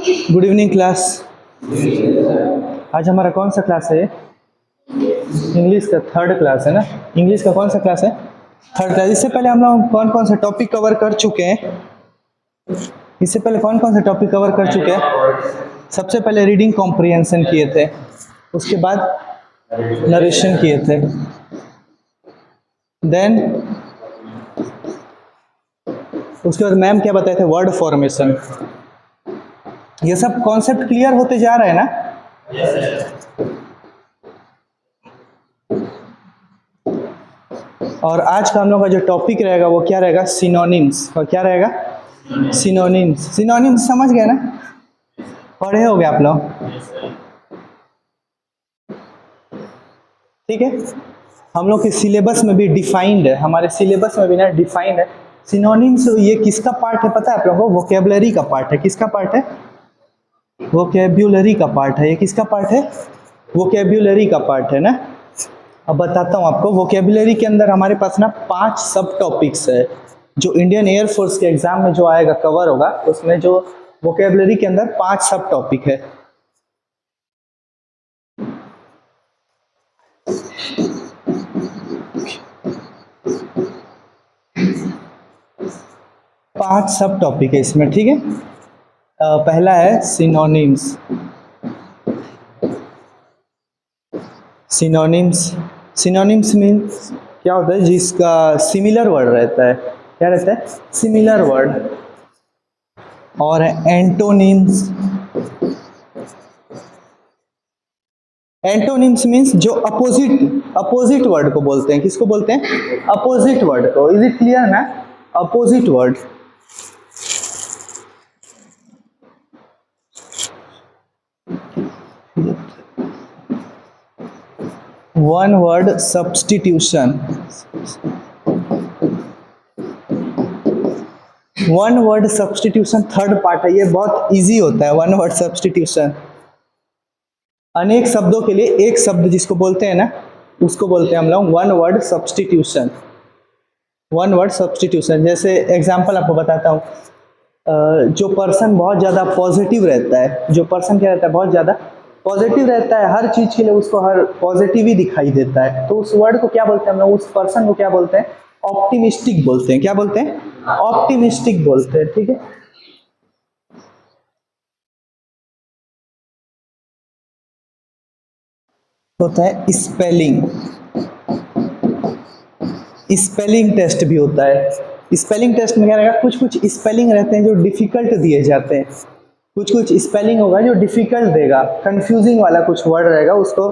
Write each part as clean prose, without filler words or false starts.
Good evening class. आज हमारा कौन सा क्लास है? इंग्लिश का थर्ड क्लास है ना। इंग्लिश का कौन सा क्लास है? Third class. इससे पहले हम लोग कौन कौन सा टॉपिक कवर कर चुके हैं? इससे पहले कौन कौन सा टॉपिक कवर कर चुके हैं? सबसे पहले रीडिंग कॉम्प्रिहेंशन किए थे, उसके बाद नरेशन किए थे, देन उसके बाद मैम क्या बताए थे? Word formation. ये सब कॉन्सेप्ट क्लियर होते जा रहे हैं ना? और आज का हम लोग का जो टॉपिक रहेगा वो क्या रहेगा? सिनोनिम्स। और क्या रहेगा? सिनोनिम्स। सिनोनिम्स समझ गए ना? पढ़े होगे आप लोग, ठीक है। हम लोग के सिलेबस में भी डिफाइंड है, हमारे सिलेबस में भी ना डिफाइंड है सिनोनिम्स। ये किसका पार्ट है पता है आप लोगों को? वोकेबलरी का पार्ट है। किसका पार्ट है? वोकेब्युलरी का पार्ट है। ये किसका पार्ट है? वोकेब्युलरी का पार्ट है ना। अब बताता हूँ आपको। वोकेबुलरी के अंदर हमारे पास ना 5 सब टॉपिक्स है जो इंडियन एयरफोर्स के एग्जाम में जो आएगा कवर होगा। उसमें जो वोकेबुलरी के अंदर 5 सब टॉपिक है। पांच सब टॉपिक है इसमें, ठीक है। पहला है सिनोनिम्स। सिनोनिम्स सिनोनिम्स मीन्स क्या होता है? जिसका सिमिलर वर्ड रहता है। क्या रहता है? Similar word. और एंटोनिम्स। एंटोनिम्स मीन्स जो अपोजिट वर्ड को बोलते हैं। किसको बोलते हैं? अपोजिट वर्ड को। इज इट क्लियर ना? Opposite word. One word substitution. One word substitution third part है। ये बहुत इजी होता है वन वर्ड सब्स्टिट्यूशन। अनेक शब्दों के लिए एक शब्द जिसको बोलते हैं ना, उसको बोलते हैं हम लोग one word substitution. One word substitution. जैसे एग्जांपल आपको बताता हूँ। जो पर्सन बहुत ज़्यादा पॉजिटिव रहता है, जो पर्सन क्या रहता है? बहुत ज़्यादा पॉजिटिव रहता है, हर चीज़ के लिए उसको हर पॉजिटिव ही दिखाई देता है, तो उस वर्ड को क्या बोलते हैं हम लोग? उस पर्सन को क्या बोलते हैं? ऑप्टिमिस्टिक बोलते हैं। क्या बोलते हैं? ऑप्टिमिस्टिक बोलते हैं, ठीक है। होता है स्पेलिंग। स्पेलिंग टेस्ट भी होता है। स्पेलिंग टेस्ट में क्या रहेगा? कुछ कुछ स्पेलिंग रहते हैं जो डिफिकल्ट दिए जाते हैं। कुछ कुछ स्पेलिंग होगा जो डिफिकल्ट देगा, कंफ्यूजिंग वाला कुछ वर्ड रहेगा, उसको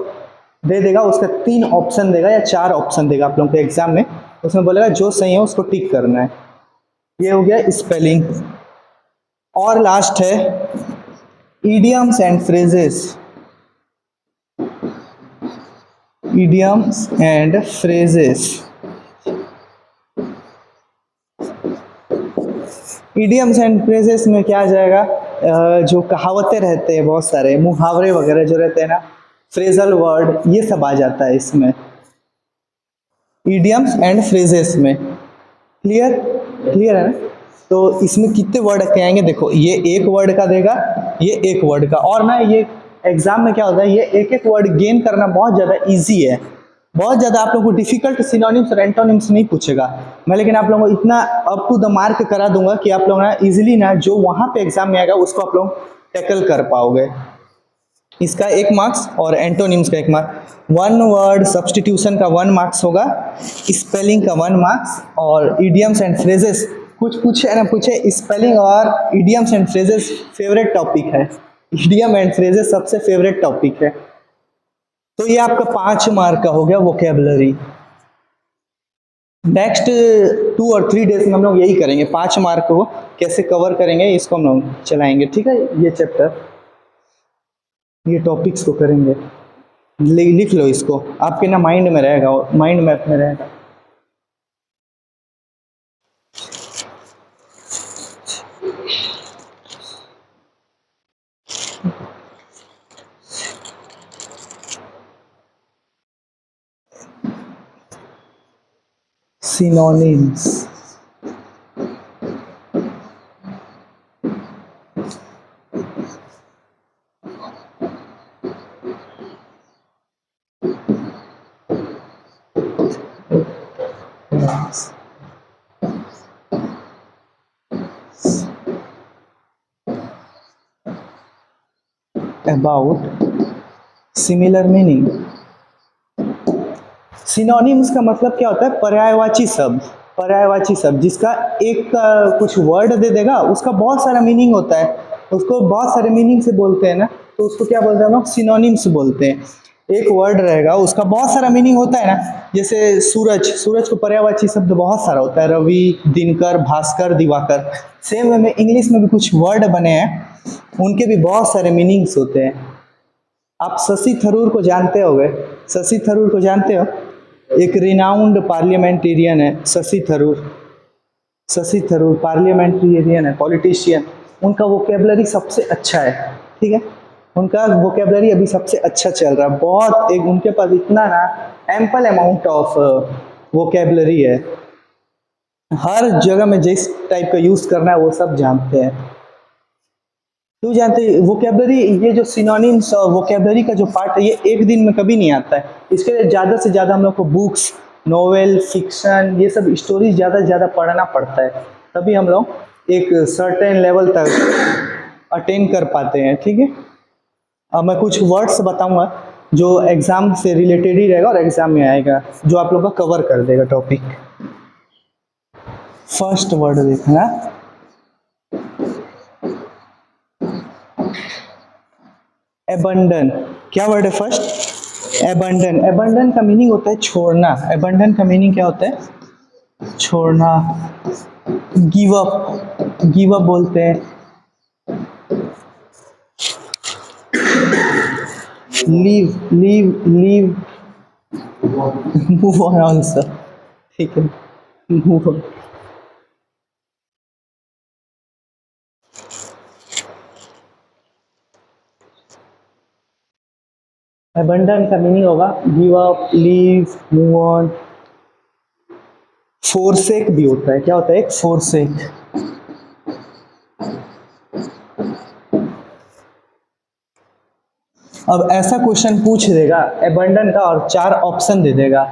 दे देगा। उसका 3 ऑप्शन देगा या 4 ऑप्शन देगा आप लोगों को एग्जाम में। उसमें बोलेगा जो सही है उसको टिक करना है। ये हो गया स्पेलिंग। और लास्ट है idioms and phrases. Idioms and phrases. Idioms and phrases में क्या आ जाएगा? जो कहावतें रहते हैं, बहुत सारे मुहावरे वगैरह जो रहते हैं ना, फ्रेजल वर्ड, ये सब आ जाता है इसमें इडियम्स एंड फ्रेजेस में। क्लियर? क्लियर है ना? तो इसमें कितने वर्ड के आएंगे? देखो, ये एक वर्ड का देगा, ये एक वर्ड का। और ना ये एग्जाम में क्या होता है? ये एक एक वर्ड गेन करना बहुत ज़्यादा ईजी है। बहुत ज़्यादा आप लोगों को डिफिकल्ट सिनोनिम्स और एंटोनिम्स नहीं पूछेगा मैं, लेकिन आप लोगों को इतना अप टू द मार्क करा दूंगा कि आप लोग ना इजीली ना जो वहाँ पे एग्जाम में आएगा उसको आप लोग टैकल कर पाओगे। इसका 1 मार्क्स और एंटोनिम्स का 1 मार्क्स। वन वर्ड सब्स्टिट्यूशन का 1 मार्क्स होगा, स्पेलिंग का 1 मार्क्स, और इडियम्स एंड फ्रेजेस कुछ पूछे ना पूछे, स्पेलिंग और idioms and phrases favourite topic है। इडियम एंड फ्रेजेस सबसे फेवरेट टॉपिक है। तो ये आपका 5 मार्क का हो गया वोकेबलरी। नेक्स्ट 2 और 3 डेज में हम लोग यही करेंगे, 5 मार्क को कैसे कवर करेंगे इसको हम लोग चलाएंगे, ठीक है। ये चैप्टर, ये टॉपिक्स को करेंगे। लिख लो इसको, आपके ना माइंड में रहेगा, माइंड मैप में रहेगा। Synonyms. About, similar meaning. Synonyms का मतलब क्या होता है? पर्यायवाची शब्द। पर्यायवाची शब्द जिसका एक कुछ वर्ड दे देगा, उसका बहुत सारा मीनिंग होता है, उसको बहुत सारे मीनिंग से बोलते हैं ना, तो उसको क्या बोलते हैं हम लोग? सिनोनिम्स बोलते हैं। एक वर्ड रहेगा, उसका बहुत सारा मीनिंग होता है ना, जैसे सूरज, सूरज को पर्यायवाची शब्द बहुत सारा होता है, रवि, दिनकर, भास्कर, दिवाकर। सेम वे में इंग्लिश में भी कुछ वर्ड बने हैं, उनके भी बहुत सारे मीनिंग्स होते हैं। आप शशि थरूर को जानते होंगे? शशि थरूर को जानते हो? एक रिनाउंड पार्लियामेंटेरियन है शशि थरूर। शशि थरूर पार्लियामेंटेरियन है, पॉलिटिशियन। उनका वोकेबलरी सबसे अच्छा है, ठीक है? उनका वोकेबलरी अभी सबसे अच्छा चल रहा है, बहुत एक उनके पास इतना ना एम्पल अमाउंट ऑफ वोकेबलरी है, हर जगह में जिस टाइप का यूज करना है वो सब जानते हैं। क्यों जानते हैं? वोकेबलरी, ये जो सिनोनिम्स और वोकेबलरी का जो पार्ट है, ये एक दिन में कभी नहीं आता है। इसके लिए ज़्यादा से ज़्यादा हम लोग को बुक्स, नोवेल, फिक्शन, ये सब स्टोरीज ज़्यादा से ज़्यादा पढ़ना पड़ता है, तभी हम लोग एक सर्टेन लेवल तक अटेन कर पाते हैं, ठीक है? अब मैं कुछ वर्ड्स बताऊंगा जो एग्जाम से रिलेटेड ही रहेगा और एग्जाम में आएगा, जो आप लोग का कवर कर देगा टॉपिक। फर्स्ट वर्ड देखना, एबंडन। क्या वर्ड है फर्स्ट? एबंडन। एबंडन का मीनिंग होता है छोड़ना। एबंडन का मीनिंग क्या होता है? छोड़ना। गिव अप, गिव अप बोलते हैं। Leave, leave, leave, move on also, ठीक है, मूव ऑन। एबंडन का मीनिंग होगा give up, leave, move on. Forsake भी होता है। क्या होता है? एक फोरसेक। अब ऐसा क्वेश्चन पूछ देगा एबंडन का और 4 ऑप्शन दे देगा,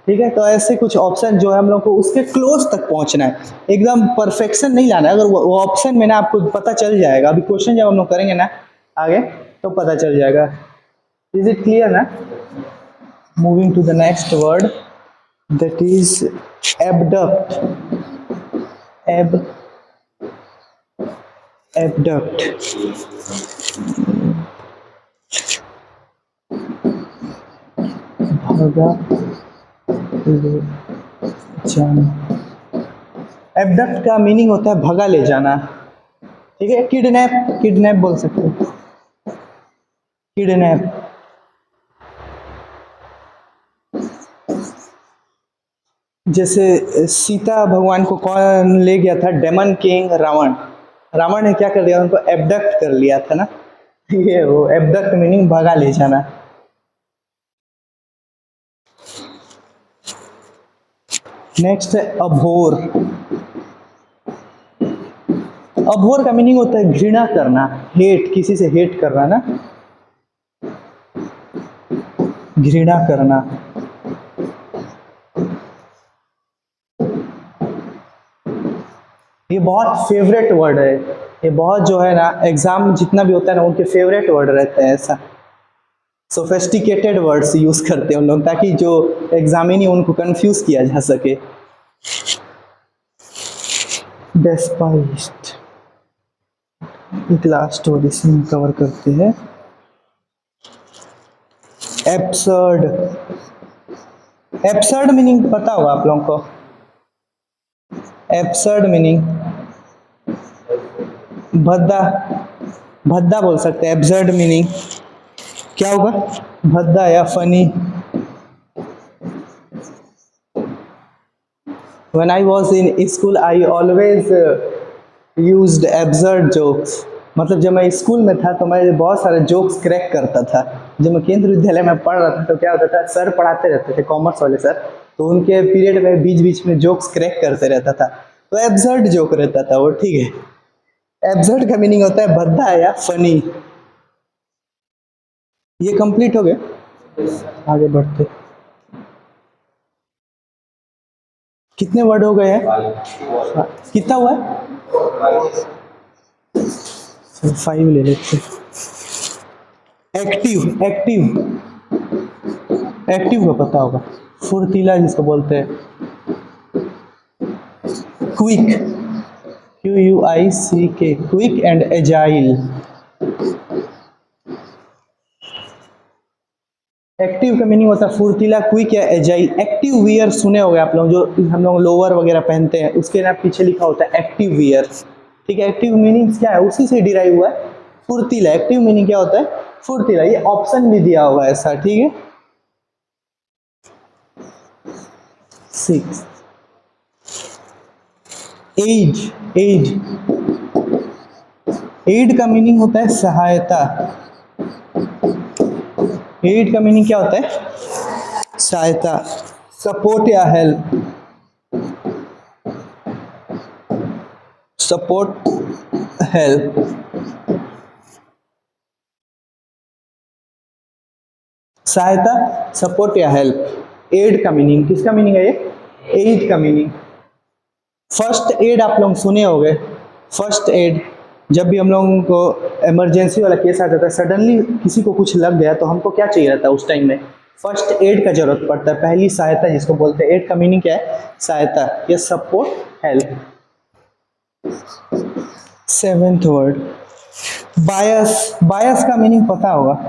ठीक है? तो ऐसे कुछ ऑप्शन जो है हम लोग को उसके क्लोज तक पहुंचना है, एकदम परफेक्शन नहीं लाना है। अगर वो ऑप्शन में ना आपको पता चल जाएगा, अभी क्वेश्चन जब हम लोग करेंगे ना आगे तो पता चल जाएगा। इज इट क्लियर ना? Moving to the next word, that is abduct. Abduct, भगा ले जाना। एबडक्ट का मीनिंग होता है भगा ले जाना, ठीक है? किडनैप, किडनैप बोल सकते हो, किडनैप। जैसे सीता भगवान को कौन ले गया था? Daemon king Ravan. रावण ने क्या कर दिया? उनको एबडक्ट कर लिया था ना, ये वो एबडक्ट मीनिंग भगा ले जाना। नेक्स्ट है अभोर। अभोर का मीनिंग होता है घृणा करना, हेट, किसी से हेट करना ना, घृणा करना। ये बहुत फेवरेट वर्ड है, ये बहुत जो है ना एग्जाम जितना भी होता है ना उनके फेवरेट वर्ड रहते हैं। ऐसा सोफेस्टिकेटेड वर्ड्स यूज करते हैं उन लोग, ताकि जो एग्जामिनी उनको कंफ्यूज किया जा सके। डेस्पाइस्ड, एक लास्ट वर्ड इसमें कवर करते हैं, एब्सर्ड। एब्सर्ड मीनिंग पता होगा आप लोगों को? एब्सर्ड मीनिंग भद्दा, भद्दा बोल सकते हैं। एब्सर्ड मीनिंग क्या होगा? भद्दा या funny. When I was in school, I always used absurd jokes. मतलब जब मैं स्कूल में था तो मैं बहुत सारे जोक्स क्रैक करता था। जब मैं केंद्रीय विद्यालय में पढ़ रहा था तो क्या होता था, सर पढ़ाते रहते थे, कॉमर्स वाले सर, तो उनके पीरियड में बीच बीच में जोक्स क्रैक करते रहता था, तो एब्सर्ड जोक रहता था वो, ठीक है? एब्सर्ड का मीनिंग होता है भद्दा या फनी। ये कंप्लीट हो गया, आगे बढ़ते। कितने वर्ड हो गए हैं, कितना हुआ है? 5 ले लेते। एक्टिव, एक्टिव का पता होगा, फुर्तीला जिसको बोलते हैं। Quick, QUICK, quick and agile. Active का मीनिंग होता है फुर्तीला, क्विक या एजाइल। एक्टिव वियर सुने होंगे आप लोग, जो हम लोग लोअर वगैरह पहनते हैं, उसके ना पीछे लिखा होता है एक्टिव वियर। ठीक है, एक्टिव मीनिंग क्या है, उसी से डिराइव हुआ है, फुर्तीला। एक्टिव मीनिंग क्या होता है, फुर्तीला। ये ऑप्शन भी दिया होगा ऐसा, ठीक है। 6, एज, एड का मीनिंग होता है सहायता। एड का मीनिंग क्या होता है, सहायता, सपोर्ट या हेल्प, सपोर्ट, हेल्प। सहायता, सपोर्ट या हेल्प। एड का मीनिंग, किसका मीनिंग है ये, एड का मीनिंग। फर्स्ट एड आप लोग सुने होंगे। फर्स्ट एड, जब भी हम लोगों को इमरजेंसी वाला केस आ जाता है, सडनली किसी को कुछ लग गया, तो हमको क्या चाहिए रहता है उस टाइम में, फर्स्ट एड का जरूरत पड़ता है, पहली सहायता जिसको बोलते हैं। एड का मीनिंग क्या है, सहायता या सपोर्ट, हेल्प। 7th वर्ड, बायस। बायस का मीनिंग पता होगा,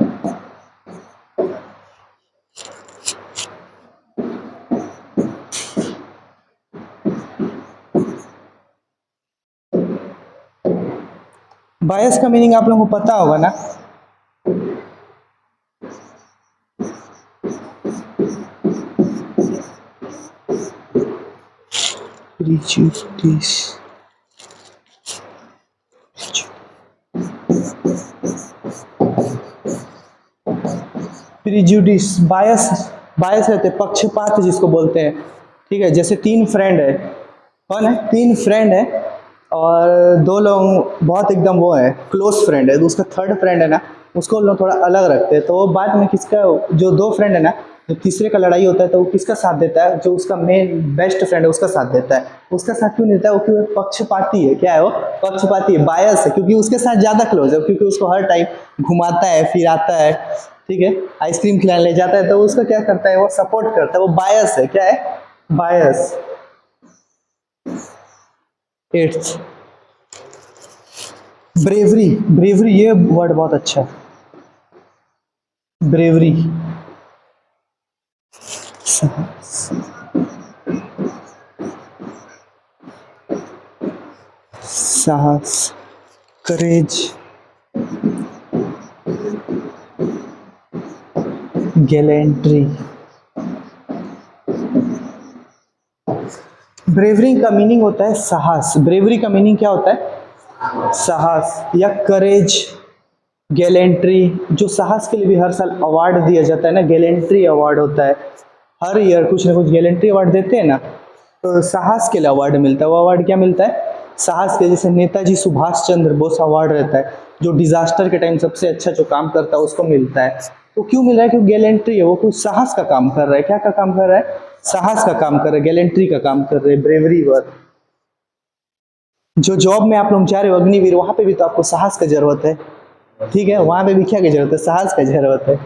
बायस का मीनिंग आप लोगों को पता होगा ना। प्रिजुडिस, प्रिजुडिस, बायस, बायस रहते पक्षपात जिसको बोलते हैं। ठीक है, जैसे 3 फ्रेंड है, कौन है, 3 फ्रेंड है, और 2 लोग बहुत एकदम वो है, क्लोज फ्रेंड है, तो उसका थर्ड फ्रेंड है ना, उसको लोग थोड़ा अलग रखते हैं। तो वो बाद में किसका, जो 2 फ्रेंड है ना, जो तीसरे का लड़ाई होता है, तो वो किसका साथ देता है, जो उसका मेन बेस्ट फ्रेंड है उसका साथ देता है। उसका साथ क्यों देता है, वो क्यों, पक्षपाती है। क्या है वो, पक्षपाती है, बायस है, क्योंकि उसके साथ ज्यादा क्लोज है, क्योंकि उसको हर टाइम घुमाता है, फिराता है, ठीक है, आइसक्रीम खिलाने ले जाता है, तो उसका क्या करता है, वो सपोर्ट करता है, वो बायस है। क्या है, बायस। 8th, bravery. ब्रेवरी, ये वर्ड बहुत अच्छा है, ब्रेवरी, साहस, साहस, करेज, गैलेंट्री। ब्रेवरी का मीनिंग होता है साहस। ब्रेवरी का मीनिंग क्या होता है, साहस या करेज, गैलेंट्री। जो साहस के लिए भी हर साल अवार्ड दिया जाता है ना, गैलेंट्री अवार्ड होता है, हर ईयर कुछ ना कुछ गैलेंट्री अवार्ड देते हैं ना, तो साहस के लिए अवार्ड मिलता है। वो अवार्ड क्या मिलता है, साहस के। जैसे नेताजी सुभाष चंद्र बोस अवार्ड रहता है, जो डिजास्टर के टाइम सबसे अच्छा जो काम करता है उसको मिलता है। तो क्यों मिल रहा है, क्योंकि गैलेंट्री है, वो कुछ साहस का काम कर रहा है। क्या का काम कर रहा है, साहस का काम कर रहे हैं, गैलेंट्री का काम कर रहे हैं, ब्रेवरी वर्क। जो जॉब में आप लोग जा रहे हो अग्निवीर, वहां पे भी तो आपको साहस का जरूरत है, ठीक है, वहां पे भी क्या की जरूरत है, साहस का जरूरत है।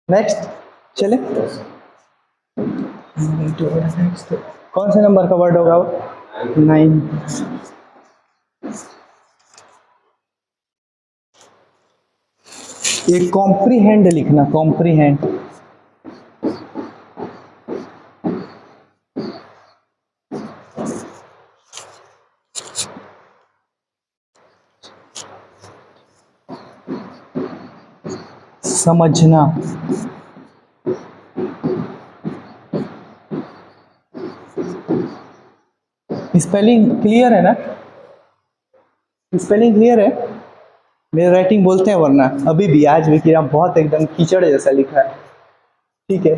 नेक्स्ट चले, कौन से नंबर का वर्ड होगा वो, 9। एक कॉम्प्रीहेंड लिखना, कॉम्प्रीहेंड, समझना। स्पेलिंग क्लियर है ना, स्पेलिंग क्लियर है, मेरे राइटिंग बोलते हैं, वरना अभी भी आज भी कि बहुत एकदम कीचड़ जैसा लिखा है, ठीक है।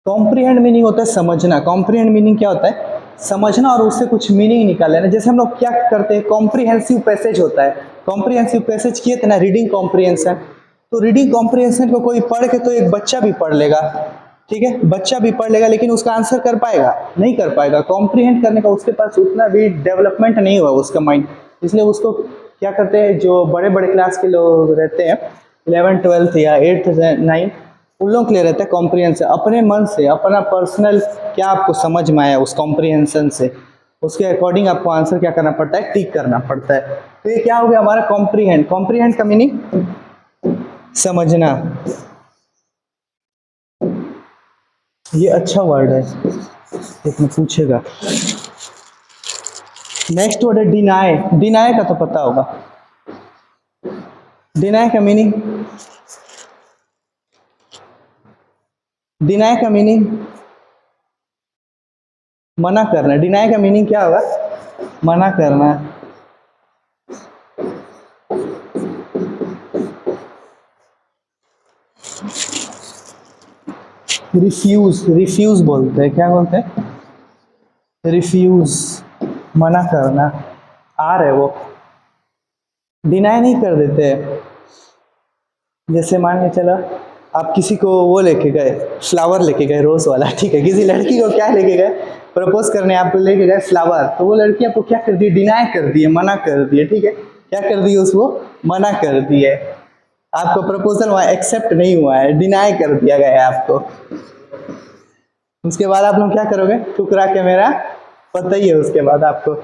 कॉम्प्रीहेंड मीनिंग होता है समझना। कॉम्प्रीहेंड मीनिंग क्या होता है? समझना और उससे कुछ मीनिंग निकाल लेना। जैसे हम लोग क्या करते हैं, कॉम्प्रीहेंसिव पैसेज होता है। कॉम्प्रीहेंसिव पैसेज किए थे ना, रीडिंग कॉम्प्रीहेंशन। तो रीडिंग कॉम्प्रीहेंशन को कोई पढ़ के तो एक बच्चा भी पढ़ लेगा, ठीक है, बच्चा भी पढ़ लेगा, लेकिन उसका आंसर कर पाएगा? नहीं कर पाएगा। कॉम्प्रीहेंड करने का उसके पास उतना भी डेवलपमेंट नहीं हुआ उसका माइंड, इसलिए उसको क्या करते हैं, जो बड़े बड़े क्लास के लोग रहते हैं, 11th 12th या 8th 9th, उन लोगों के लिए रहता है कॉम्प्रीहेंशन। अपने मन से, अपना पर्सनल क्या आपको समझ में आया उस कॉम्प्रीहेंशन से, उसके अकॉर्डिंग आपको आंसर क्या करना पड़ता है, टिक करना पड़ता है। तो ये क्या हो गया हमारा कॉम्प्रीहेंड। कॉम्प्रीहेंड का मीनिंग समझना। ये अच्छा वर्ड है, एक में पूछेगा। नेक्स्ट वर्ड है डिनाई। डिनाई का तो पता होगा। डिनाई का मीनिंग, डिनाई का मीनिंग मना करना। डिनाई का मीनिंग क्या होगा? मना करना। रिफ्यूज, रिफ्यूज बोलते हैं, क्या बोलते हैं? रिफ्यूज, मना करना। आर है वो, डिनाई नहीं कर देते। जैसे मान के चलो आप किसी को वो लेके गए, फ्लावर लेके गए, रोज वाला, ठीक है, किसी लड़की को क्या लेके गए, प्रपोज करने आपको लेके गए फ्लावर, तो वो लड़की आपको क्या कर दी, डिनाई कर दी है, मना कर दी है, ठीक है, क्या कर दी उसको, मना कर दी है। आपको प्रपोजल वहाँ एक्सेप्ट नहीं हुआ है, डिनाई कर दिया गया है आपको। उसके बाद आप लोग क्या करोगे, ठुकरा के मेरा पता ही है उसके बाद आपको।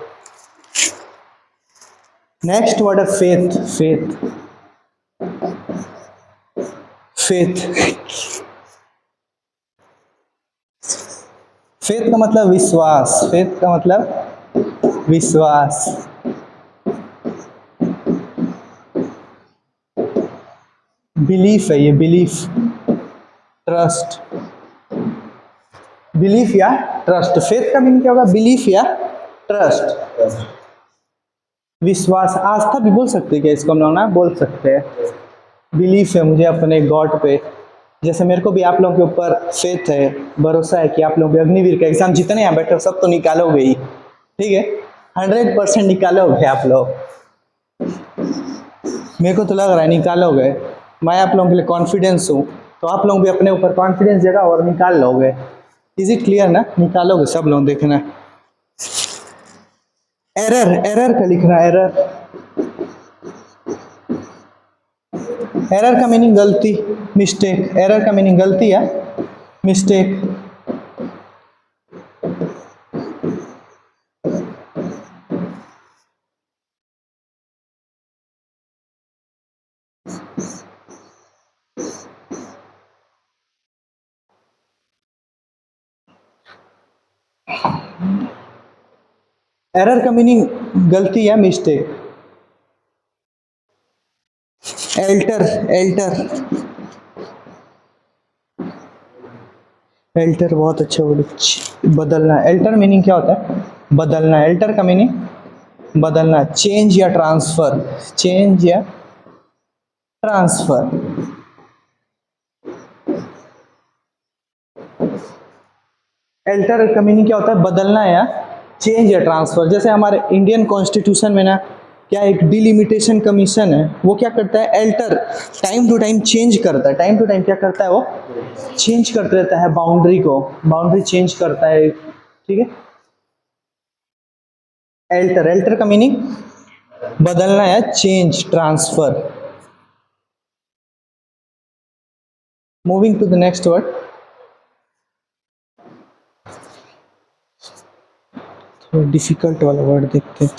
नेक्स्ट वर्ड है फेथ। फेथ, फेथ, फेथ का मतलब विश्वास। फेथ का मतलब विश्वास। बिलीफ है ये, बिलीफ, ट्रस्ट। बिलीफ या ट्रस्ट। फेथ का मीनिंग क्या होगा, बिलीफ या ट्रस्ट, विश्वास। आस्था भी बोल सकते हैं क्या इसको हम लोग ना, बोल सकते हैं। बिलीफ है मुझे अपने गॉड पे। जैसे मेरे को भी आप लोगों के ऊपर फेथ है, भरोसा है कि आप लोग अग्निवीर का एग्जाम जितने यहाँ बैठे हो सब तो निकालोगे ही, ठीक है, 100% निकालोगे आप लोग। मेरे को तो लग रहा है निकालोगे, मैं आप लोगों के लिए कॉन्फिडेंस हूँ, तो आप लोग भी अपने ऊपर कॉन्फिडेंस जगह और निकाल लोगे। इज इट क्लियर ना, निकालोगे सब लोग, देखना। एरर, एरर का लिखना, एरर। एरर का मीनिंग गलती, मिस्टेक। एरर का मीनिंग गलती या मिस्टेक। एरर का मीनिंग गलती या मिस्टेक। एल्टर, एल्टर, एल्टर बहुत अच्छा वर्ड। बदलना। एल्टर मीनिंग क्या होता है, बदलना। एल्टर का मीनिंग बदलना। चेंज या ट्रांसफर, चेंज या ट्रांसफर। एल्टर का मीनिंग क्या होता है, बदलना या चेंज या ट्रांसफर। जैसे हमारे इंडियन कॉन्स्टिट्यूशन में ना क्या एक डिलिमिटेशन कमीशन है, वो क्या करता है, alter, time to time change करता है। टाइम टू टाइम क्या करता है, वो चेंज करते रहता है बाउंड्री को, बाउंड्री चेंज करता है, ठीक है। एल्टर, एल्टर का मीनिंग बदलना या change, transfer. Moving to the next word. थोड़ा डिफिकल्ट वाला वर्ड देखते हैं।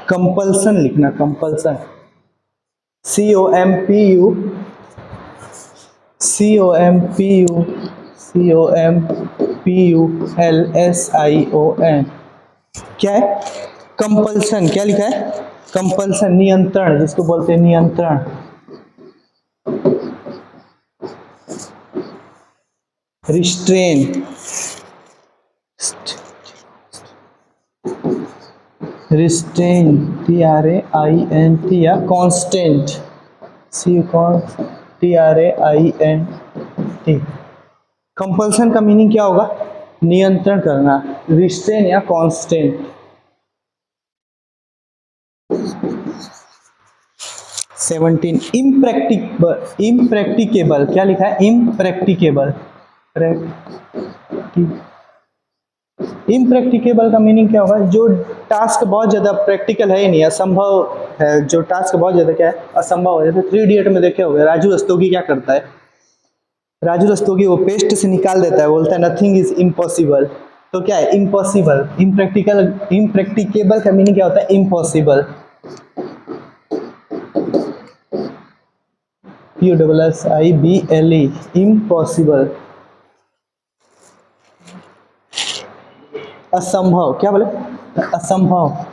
कंपल्सन लिखना, कंपल्सन। COMPU, COMPU, COMPULSION। क्या है, कंपल्सन। क्या लिखा है, कंपल्सन, नियंत्रण, जिसको बोलते हैं नियंत्रण। रिस्ट्रेन, रिस्ट्रेन, TRAINT या कांस्टेंट। सी कॉन TRAIN T। कंपल्सन का मीनिंग क्या होगा? नियंत्रण करना, रिस्ट्रेन या कॉन्स्टेंट। 17 इम्प्रैक्टिकेबल। क्या लिखा है? इम्प्रैक्टिकेबल। इम्प्रैक्टिकेबल का मीनिंग क्या होगा? जो टास्क बहुत ज़्यादा प्रैक्टिकल है ही नहीं, असंभव है, जो टास्क बहुत ज़्यादा क्या है, असंभव है। जैसे 3 इडियट में देखे होंगे, राजू रस्तोगी क्या करता है? राजू रस्तोगी वो पेस्ट से निकाल देता है, बोलता है नथिंग इज इम्पॉसिबल। तो क्या है? इम्पॉसिबल। इम्प्रैक्टिकेबल का मीनिंग क्या होता है? इम्पॉसिबल। POSSIBLE, impossible. असंभव। क्या बोले? असंभव।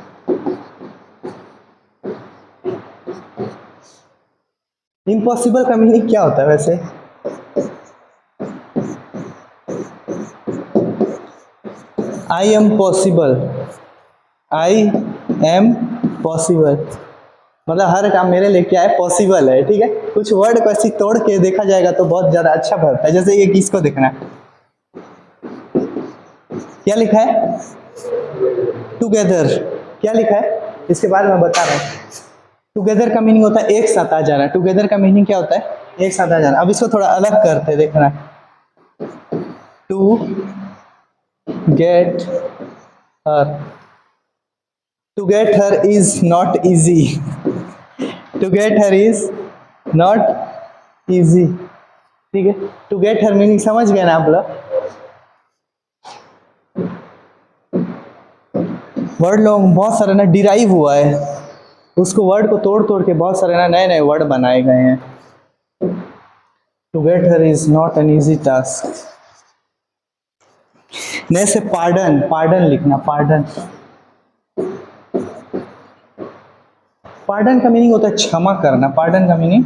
इम्पॉसिबल का मीनिंग क्या होता है वैसे? I am possible. I am possible मतलब हर काम मेरे लिए क्या है? पॉसिबल है। ठीक है, कुछ वर्ड को ऐसी तोड़ के देखा जाएगा तो बहुत ज्यादा अच्छा बनता है। जैसे ये किसको देखना है? क्या लिखा है? टुगेदर। क्या लिखा है? इसके बाद मैं बता रहा हूँ। टुगेदर का मीनिंग होता है एक साथ आ जाना। टुगेदर का मीनिंग क्या होता है? एक साथ आ जाना। अब इसको थोड़ा अलग करते देखना। To get her. To get her is not easy. To get her is not easy. ठीक है, टू गेट हर मीनिंग समझ गए ना आप लोग? वर्ड लोग बहुत सारे ना डिराइव हुआ है, उसको वर्ड को तोड़ तोड़ के बहुत सारे ना नए नए वर्ड बनाए गए हैं। To get her is not an easy task. नए से पार्डन। पार्डन लिखना, पार्डन। पार्डन का मीनिंग होता है क्षमा करना। पार्डन का मीनिंग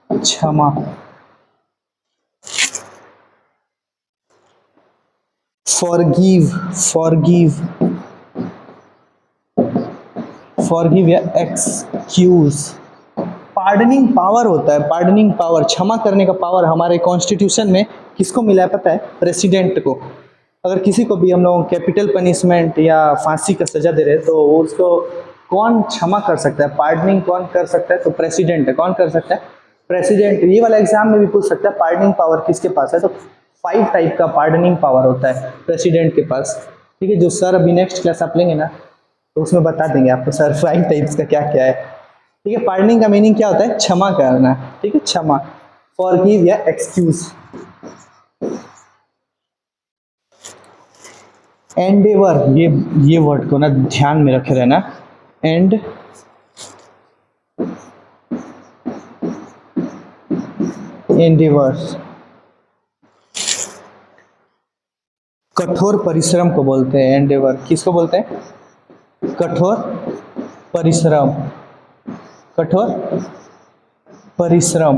क्षमा। फॉरगिव। फॉरगिव। फॉरगिव या एक्सक्यूज। पार्डनिंग पावर होता है। पार्डनिंग पावर, क्षमा करने का पावर हमारे कॉन्स्टिट्यूशन में किसको मिला है पता है? प्रेसिडेंट को। अगर किसी को भी हम लोग कैपिटल पनिशमेंट या फांसी का सजा दे रहे हैं तो उसको कौन क्षमा कर सकता है? पार्डनिंग कौन कर सकता है? तो प्रेसिडेंट है। कौन कर सकता है? प्रेसिडेंट। ये वाला एग्जाम में भी पूछ सकता है पार्डनिंग पावर किसके पास है। तो 5 टाइप का पार्डनिंग पावर होता है प्रेसिडेंट के पास। ठीक है, जो सर अभी नेक्स्ट क्लास आप लेंगे ना तो उसमें बता देंगे आपको सर 5 टाइप्स का क्या क्या है। ठीक है, पार्डनिंग का मीनिंग क्या होता है? क्षमा करना। ठीक है, क्षमा। फॉरगिव या एक्सक्यूज। एंडेवर, ये वर्ड को ना ध्यान में रखे रहना। एंडेवर। कठोर परिश्रम को बोलते हैं एंडेवर। किसको बोलते हैं? कठोर परिश्रम। कठोर परिश्रम।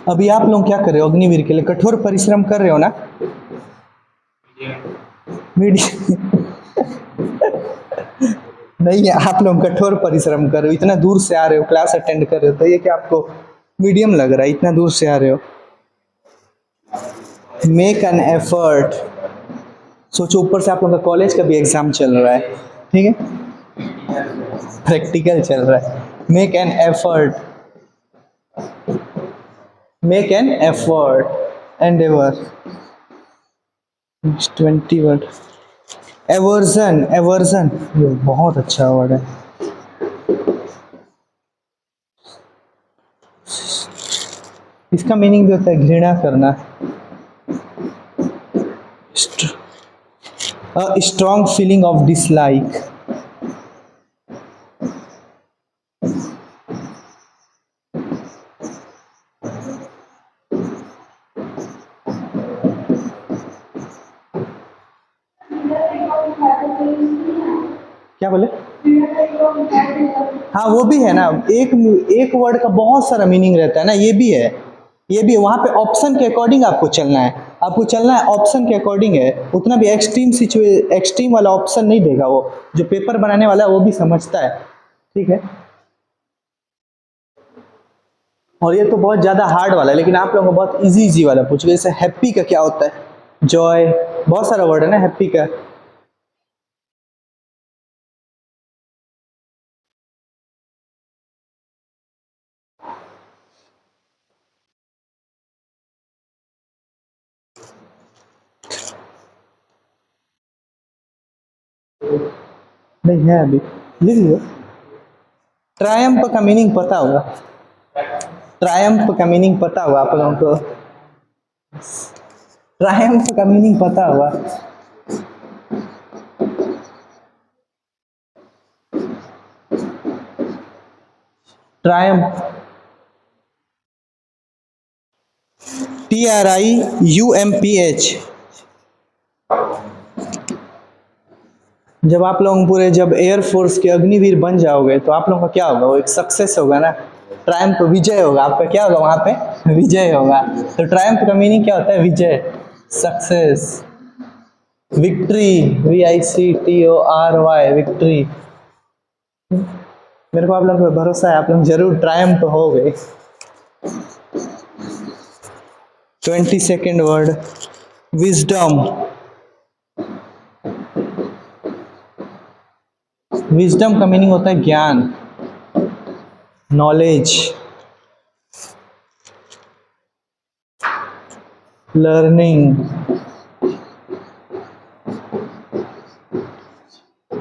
अभी आप लोग क्या कर रहे हो? अग्निवीर के लिए कठोर परिश्रम कर रहे हो ना? मीडिया नहीं है, आप लोग कठोर परिश्रम कर रहे हो। इतना दूर से आ रहे हो, क्लास अटेंड कर रहे हो, तो ये क्या आपको मीडियम लग रहा है? इतना दूर से आ रहे हो। Make an effort. सोचो ऊपर से आप लोग का कॉलेज का भी एग्जाम चल रहा है। ठीक है, प्रैक्टिकल चल रहा है। Make an effort. Make an effort. Endeavour. 20 word. Aversion. Aversion ये बहुत अच्छा वर्ड है। इसका मीनिंग भी होता है घृणा करना। A strong feeling of dislike. क्या बोले? हाँ वो भी है ना, एक वर्ड का बहुत सारा मीनिंग रहता है ना। ये भी है, ये भी। वहां पे ऑप्शन के अकॉर्डिंग आपको चलना है। आपको चलना है ऑप्शन के अकॉर्डिंग है, उतना भी एक्सट्रीम वाला ऑप्शन नहीं देगा वो, जो पेपर बनाने वाला है वो भी समझता है, ठीक है। और ये तो बहुत ज़्यादा हार्ड वाला है, लेकिन आप लोगों को बहुत इजी इजी वाला पूछेगा। जैसे हैप्पी का क्या होता है, जॉय, बहुत सारा वर्ड है ना हैप्पी का। नहीं है अभी, लिख लो। ट्रायम्फ का मीनिंग पता होगा, ट्रायम्फ का मीनिंग पता होगा आप लोगों को, ट्रायम्फ का मीनिंग पता होगा। Triumph, TRIUMPH। जब आप लोग पूरे जब एयरफोर्स के अग्निवीर बन जाओगे तो आप लोगों का क्या होगा, वो एक सक्सेस होगा ना, ट्रायम्फ, विजय होगा आपका, क्या होगा वहां पे, विजय होगा। तो ट्रायम्फ का मीनिंग क्या होता है, विजय, सक्सेस, विक्ट्री, VICTORY, विक्ट्री। मेरे को आप लोगों पर भरोसा है, आप लोग जरूर ट्रायम्फ हो गए। 22nd word, wisdom. विजडम का मीनिंग होता है ज्ञान, knowledge, learning,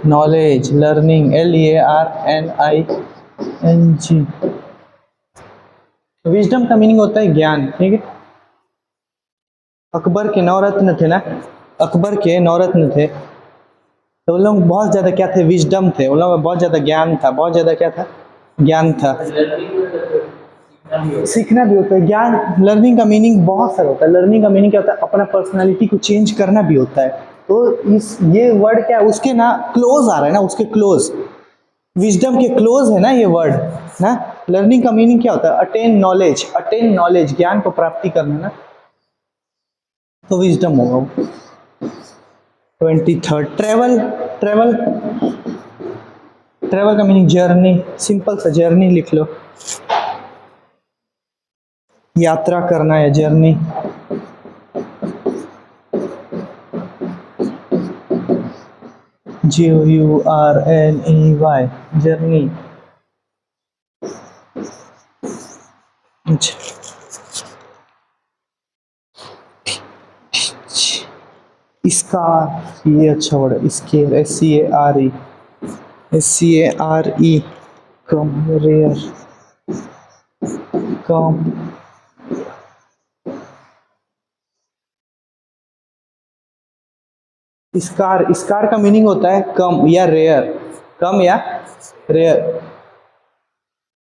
knowledge, learning, LEARNING। Wisdom का मीनिंग होता है ज्ञान, ठीक है। अकबर के 9 रत्न थे ना, अकबर के 9 रत्न थे, तो उन लोग बहुत ज्यादा क्या थे, विजडम थे, उन लोगों में बहुत ज्यादा ज्ञान था, बहुत ज्यादा क्या था, ज्ञान था। सीखना भी होता है, ज्ञान, लर्निंग का मीनिंग बहुत सारा होता है। लर्निंग का मीनिंग क्या होता है, अपना पर्सनालिटी को चेंज करना भी होता है। तो इस ये वर्ड क्या है, उसके ना क्लोज आ रहा है ना, उसके क्लोज, विजडम के क्लोज है ना ये वर्ड ना। लर्निंग का मीनिंग क्या होता है, अटेन नॉलेज, अटेन नॉलेज, ज्ञान को प्राप्ति करना ना, तो विजडम होगा वो। 23rd, ट्रेवल, ट्रेवल, ट्रेवल का मीनिंग जर्नी, सिंपल सा जर्नी लिख लो, यात्रा करना है, जर्नी। JOURNEY, journey. इसका, ये अच्छा वर्ड है, स्केर, SCARE, कम, रेयर, कम, स्कार, स्कार का मीनिंग होता है कम या रेयर, कम या रेयर।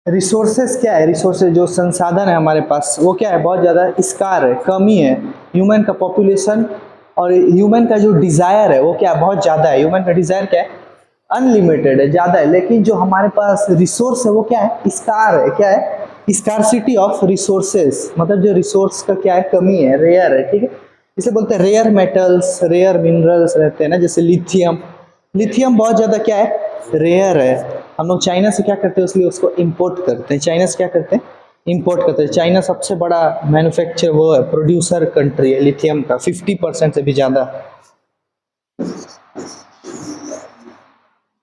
रिसोर्सेस क्या है, रिसोर्सेज जो संसाधन है हमारे पास, वो क्या है, बहुत ज़्यादा स्कार है, कमी है। ह्यूमन का पॉपुलेशन और ह्यूमन का जो डिज़ायर है वो क्या है, बहुत ज़्यादा है। ह्यूमन का डिज़ायर क्या है, अनलिमिटेड है, ज़्यादा है, लेकिन जो हमारे पास रिसोर्स है वो क्या है, स्कार है, क्या है, स्कारसिटी ऑफ रिसोर्सेस, मतलब जो रिसोर्स का क्या है, कमी है, रेयर है, ठीक है। इसे बोलते हैं रेयर मेटल्स, रेयर मिनरल्स रहते हैं ना, जैसे लिथियम, लिथियम बहुत ज़्यादा क्या है, रेयर है। हम लोग चाइना से क्या करते हैं, इसलिए उसको इंपोर्ट करते हैं, चाइना से क्या करते हैं, इंपोर्ट करते हैं। चाइना सबसे बड़ा मैन्युफैक्चर वो है, प्रोड्यूसर कंट्री है लिथियम का, 50% से भी ज़्यादा।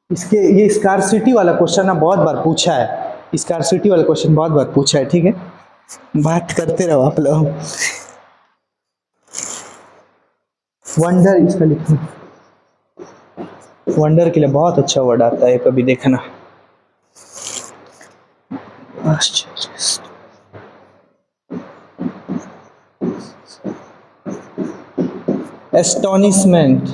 इसके ये स्कारसिटी वाला क्वेश्चन ना बहुत बार पूछा है, स्कारसिटी वाला क्वेश्चन बहुत बार पूछा है, ठीक है। बात करते रहो आप लोग। वंडर, इसका लिखना, वंडर के लिए बहुत अच्छा वर्ड आता है, कभी देखना। एस्टोनिशमेंट,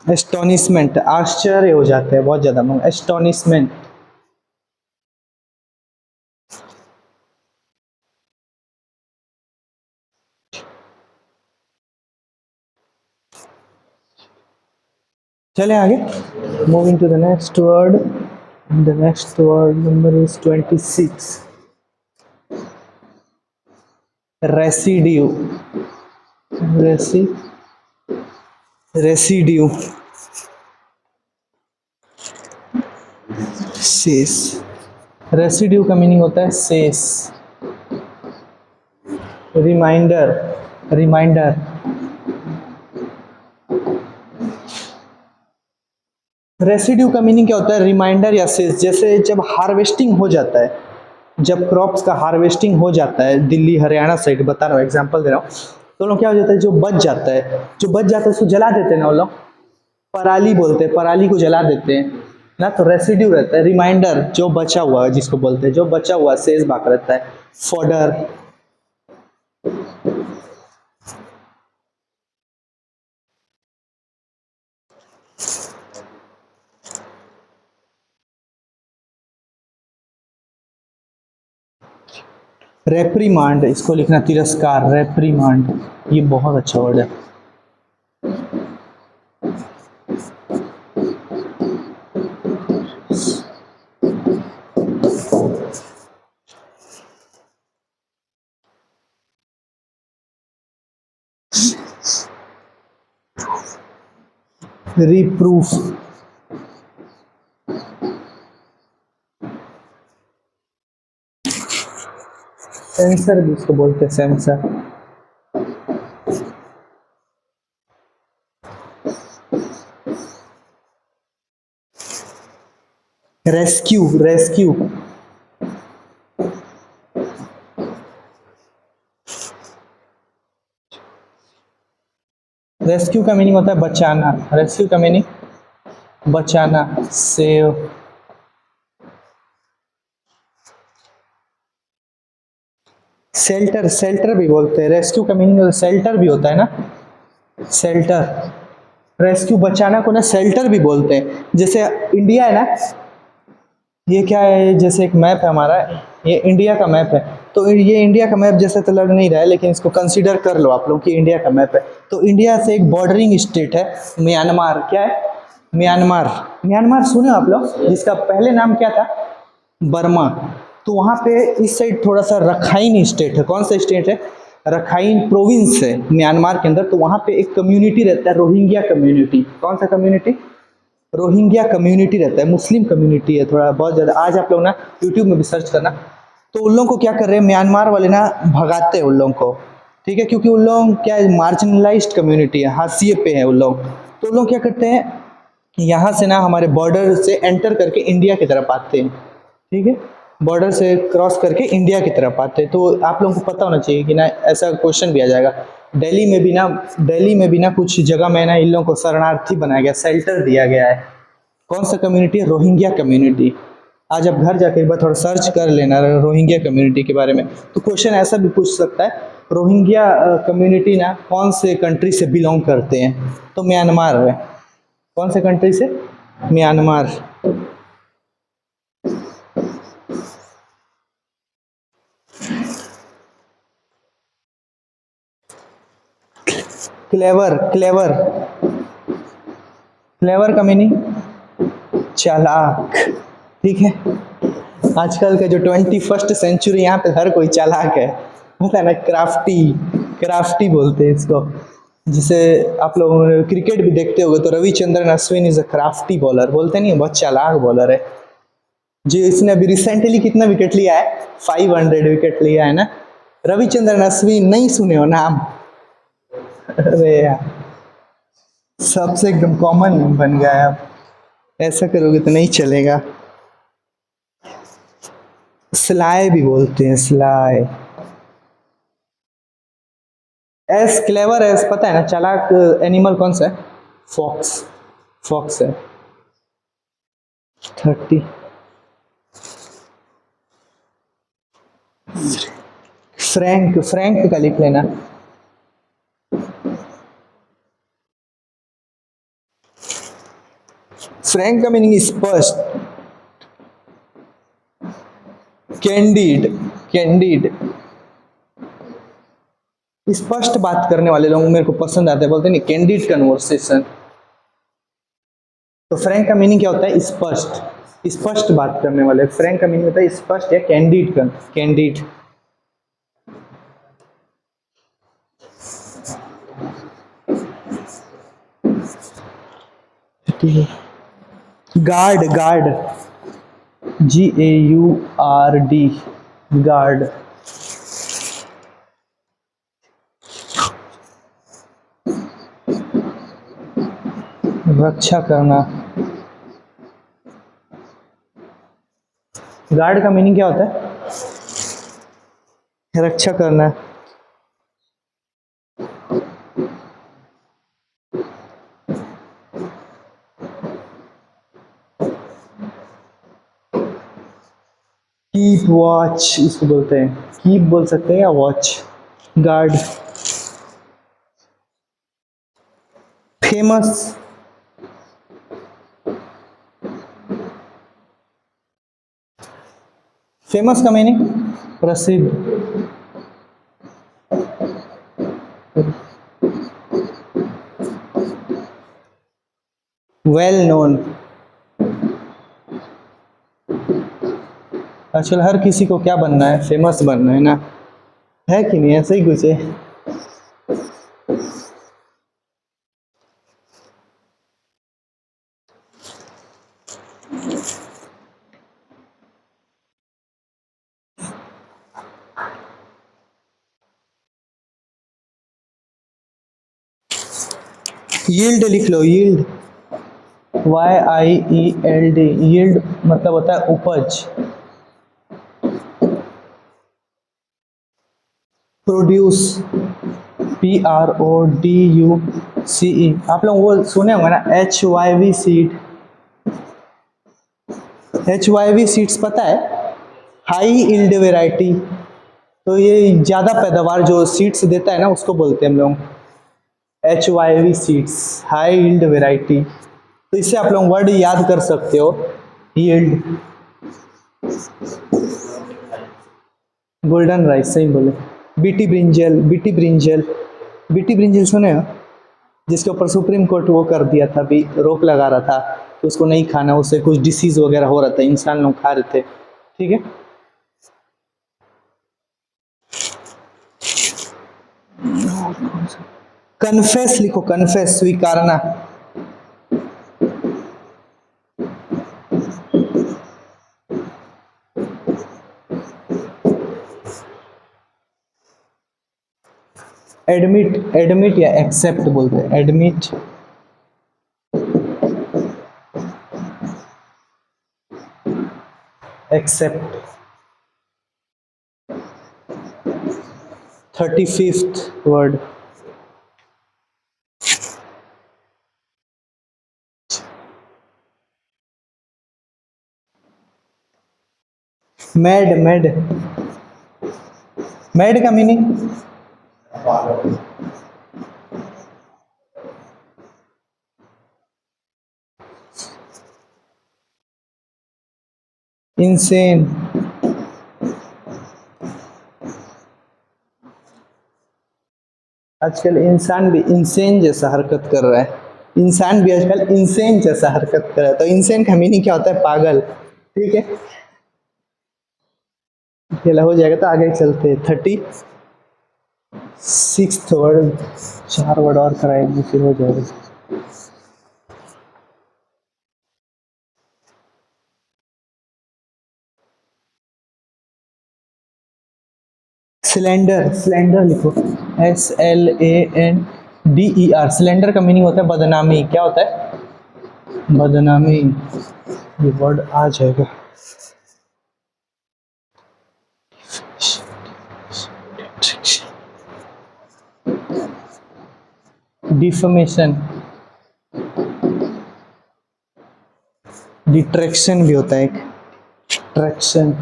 एस्टोनिशमेंट, आश्चर्य हो जाते हैं बहुत ज्यादा, एस्टोनिशमेंट। चले आगे, moving to the next word. The next word number is 26, residue, residue, शेष। रेसिड्यू का मीनिंग होता है शेष। रिमाइंडर, रिमाइंडर, रेसिड्यू का मीनिंग क्या होता है? रिमाइंडर या शेष। जैसे जब हार्वेस्टिंग हो जाता है, जब क्रॉप्स का हार्वेस्टिंग हो जाता है, दिल्ली हरियाणा साइड बता रहा हूँ, एग्जांपल दे रहा हूँ, तो लोग क्या हो जाता है, जो बच जाता है, जो बच जाता है उसको जला देते हैं ना वो लोग, पराली बोलते हैं, पराली को जला देते हैं ना, तो रेसिड्यू रहता है। रिमाइंडर जो बचा हुआ है जिसको बोलते हैं, जो बचा हुआ शेष बाकी रहता है। फॉडर, रेप्रीमांड, इसको लिखना तिरस्कार, रेप्रीमांड, ये बहुत अच्छा वर्ड है। रिप्रूफ, सेंसर भी इसको बोलते हैं, सेंसर। रेस्क्यू, रेस्क्यू, रेस्क्यू का मीनिंग होता है बचाना। रेस्क्यू का मीनिंग बचाना, सेव। शेल्टर, शेल्टर भी बोलते हैं, रेस्क्यू का मीनिंग शेल्टर भी होता है ना, शेल्टर। रेस्क्यू बचाना को ना शेल्टर भी बोलते हैं। जैसे इंडिया है ना, ये क्या है, जैसे एक मैप है हमारा, ये इंडिया का मैप है, तो ये इंडिया का मैप जैसे तो लग नहीं रहा है, लेकिन इसको कंसीडर कर लो आप लोग कि इंडिया का मैप है। तो इंडिया से एक बॉर्डरिंग स्टेट है म्यांमार। क्या है? म्यांमार। म्यांमार सुने आप लोग, जिसका पहले नाम क्या था? बर्मा। तो वहाँ पे इस साइड थोड़ा सा रखाइन स्टेट है। कौन सा स्टेट है? रखाइन प्रोविंस है म्यांमार के अंदर। तो वहाँ पे एक कम्युनिटी रहता है, रोहिंग्या कम्युनिटी। कौन सा कम्युनिटी? रोहिंग्या कम्युनिटी रहता है, मुस्लिम कम्युनिटी है थोड़ा बहुत ज़्यादा। आज आप लोग ना यूट्यूब में भी सर्च करना। तो उन लोगों को क्या कर रहे हैं, म्यांमार वाले ना भगाते हैं उन लोगों को, ठीक है, क्योंकि उन लोग क्या है, मार्जिनलाइज्ड कम्युनिटी है, हाशिए पे है उन लोग। तो उन लोग क्या करते हैं, यहाँ से ना हमारे बॉर्डर से एंटर करके इंडिया की तरफ आते हैं, ठीक है, बॉर्डर से क्रॉस करके इंडिया की तरफ आते हैं। तो आप लोगों को पता होना चाहिए कि ना, ऐसा क्वेश्चन भी आ जाएगा। दिल्ली में भी ना कुछ जगह में ना इन लोगों को शरणार्थी बनाया गया, शेल्टर दिया गया है। कौन सा कम्युनिटी है? Rohingya community. आज आप घर जाकर एक बार थोड़ा सर्च कर लेना रोहिंग्या कम्युनिटी के बारे में। तो क्वेश्चन ऐसा भी पूछ सकता है, रोहिंग्या कम्युनिटी ना कौन से कंट्री से बिलोंग करते हैं? तो म्यांमार है। कौन से कंट्री से? म्यांमार। क्लेवर, क्लेवर, क्लेवर का मीनिंग चालाक, ठीक है। आजकल का जो 21st सेंचुरी, यहाँ पे हर कोई चालाक है, पता है ना। क्राफ्टी, क्राफ्टी बोलते हैं इसको। जिसे आप लोग क्रिकेट भी देखते होंगे, तो Ravichandran Ashwin is a crafty bowler, बोलते नहीं, बहुत चालाक बॉलर है। जो इसने अभी रिसेंटली कितना विकेट लिया है? 500 विकेट लिया है ना। रविचंद्रन अश्विन, नहीं सुने हो नाम? अरे यार, सबसे एकदम कॉमन बन गया है। अब ऐसा करोगे तो नहीं चलेगा। स्लाय भी बोलते हैं, स्लाय। एस, क्लेवर एस, पता है ना चालाक एनिमल कौन सा है? फॉक्स, फॉक्स है। 30। फ्रैंक, फ्रैंक का लिख लेना। फ्रैंक का मीनिंग स्पष्ट, कैंडिड, कैंडिड, स्पष्ट बात करने वाले लोग मेरे को पसंद आते हैं, बोलते नहीं, कैंडिड कन्वर्सेशन। तो फ्रैंक का मीनिंग क्या होता है? स्पष्ट, स्पष्ट बात करने वाले। फ्रैंक का मीनिंग होता है स्पष्ट या कैंडिड, कैंडिड। ठीक है। Guard, guard, GAURD, guard. रक्षा करना। गार्ड का मीनिंग क्या होता है? रक्षा करना। कीप वॉच इसको बोलते हैं, कीप बोल सकते हैं या वॉच। गार्ड। फेमस, फेमस का मीनिंग प्रसिद्ध। Well known. आजकल हर किसी को क्या बनना है? फेमस बनना है ना, है कि नहीं? ऐसा ही कुछ है। यील्ड लिख लो, यील्ड, YIELD, यील्ड मतलब होता है उपज। Produce, PRODUCE। आप लोग वो सुने होंगे ना, HYV सीड। HYV सीड्स पता है? High yield variety. तो ये ज़्यादा पैदावार जो सीड्स देता है ना, उसको बोलते हैं हम लोग HYV seeds, high yield variety. तो इससे आप लोग वर्ड याद कर सकते हो, यील्ड। गोल्डन राइस, सही बोले। BT brinjal, BT brinjal, BT brinjal सुने हो? जिसके ऊपर सुप्रीम कोर्ट वो कर दिया था, भी रोक लगा रहा था कि उसको नहीं खाना, उससे कुछ डिसीज वगैरह हो रहा था, इंसान लोग खा रहे थे। ठीक है। कन्फेस लिखो, कन्फेस, स्वीकारना। एडमिट, एडमिट या एक्सेप्ट बोलते हैं, admit. Accept. 35th word, mad, mad, mad का मीनिंग इंसेन। आजकल इंसान भी इंसेन जैसा हरकत कर रहा है, इंसान भी आजकल इंसेन जैसा हरकत कर रहा है। तो इंसेन का मीनिंग क्या होता है? पागल। ठीक है, खेला हो जाएगा। तो आगे चलते हैं। 36th वर्ड, 4 वर्ड और कराएंगे फिर हो जाएगा। सिलेंडर, सिलेंडर लिखो, SLANDER। सिलेंडर का मीनिंग होता है बदनामी। क्या होता है? बदनामी। ये वर्ड आ जाएगा। डिफमेशन, डिट्रैक्शन भी होता है एक, ट्रैक्शन।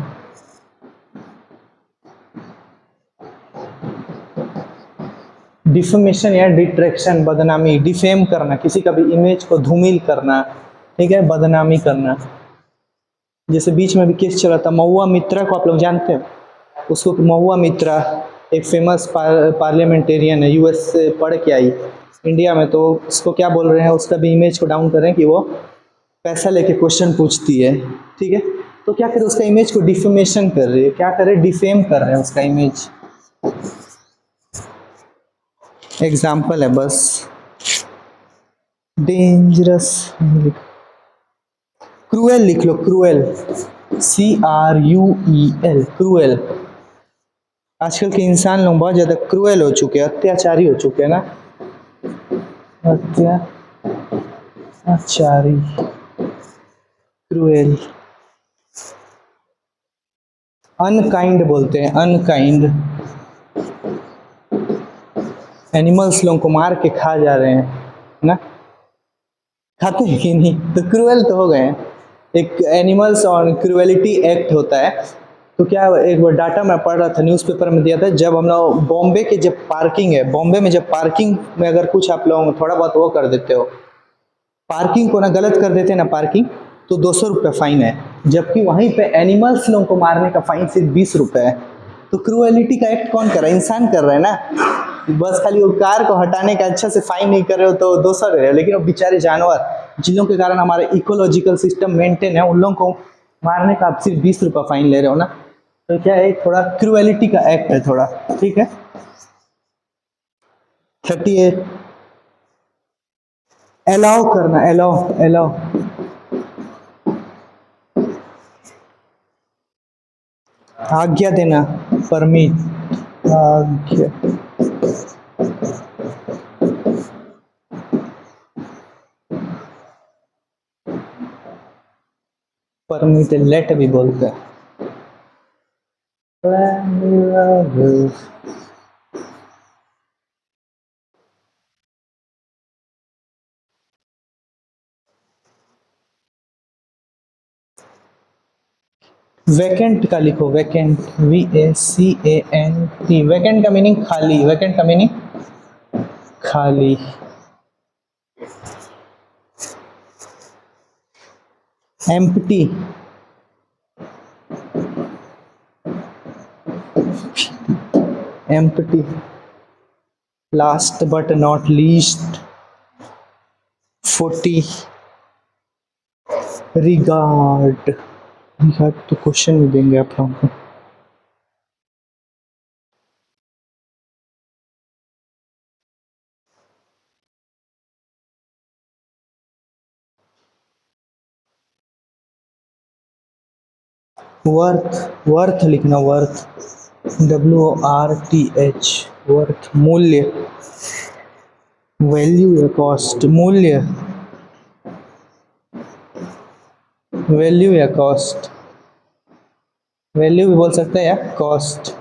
डिफमेशन या डिट्रैक्शन, बदनामी, डिफेम करना, किसी का भी इमेज को धूमिल करना। ठीक है, बदनामी करना। जैसे बीच में भी केस चला था महुआ मित्रा को, आप लोग जानते हो उसको? महुआ मित्रा एक फेमस पार्लियामेंटेरियन है, US से पढ़ के आई इंडिया में। तो उसको क्या बोल रहे हैं? उसका भी इमेज को डाउन कर रहे हैं कि वो पैसा लेके क्वेश्चन पूछती है। ठीक है, तो क्या करे? उसका इमेज को डिफेमेशन कर रही है। क्या करे? डिफेम कर रहे हैं उसका इमेज। एग्जाम्पल है बस। डेंजरस क्रूएल लिख लो, क्रूएल, CRUEL, क्रूएल। आजकल के इंसान लोग बहुत ज्यादा क्रूएल हो चुके हैं, अत्याचारी हो चुके हैं ना, अत्याचारी, क्रूएल, अनकाइंड बोलते हैं, अनकाइंड। एनिमल्स लोगों को मार के खा जा रहे हैं ना, खाते हैं कि नहीं, तो क्रूएल तो हो गए हैं। एक एनिमल्स और क्रूएलिटी एक्ट होता है। तो क्या एक बार डाटा मैं पढ़ रहा था, न्यूज़पेपर में दिया था, जब हम लोग बॉम्बे के जब पार्किंग है, बॉम्बे में जब पार्किंग में अगर कुछ आप लोग थोड़ा बहुत वो कर देते हो, पार्किंग को ना गलत कर देते हैं ना पार्किंग, तो 200 रुपये फाइन है। जबकि वहीं पे एनिमल्स लोगों को मारने का फाइन सिर्फ 20 रुपये है। तो क्रूएलिटी का एक्ट कौन कर रहा है? इंसान कर रहा है ना। बस खाली वो कार को हटाने का अच्छा से फाइन नहीं कर रहे हो तो 200 रहे हो, लेकिन वो बेचारे जानवर जिन लोगों के कारण हमारा इकोलॉजिकल सिस्टम मेंटेन है, उन लोगों को मारने का आप सिर्फ 20 रुपये फाइन ले रहे हो ना। तो क्या है, थोड़ा क्रूएलिटी का एक्ट है थोड़ा, ठीक है। 38, अलाउ करना, अलाउ, अलाउ, आज्ञा देना, परमिट, आज्ञा, परमिट, लेट भी बोलते हैं। वैकेंट का लिखो, वैकेंट, VACANT, वैकेंट का मीनिंग खाली, वैकेंट का मीनिंग खाली। Empty, empty. Last but not least, 40, regard, regard तो क्वेश्चन में देंगे आप लोगों को। वर्थ, वर्थ लिखना, वर्थ, WORTH, वर्थ, मूल्य, वैल्यू या कॉस्ट, मूल्य, वैल्यू या कॉस्ट, वैल्यू भी बोल सकते हैं या कॉस्ट।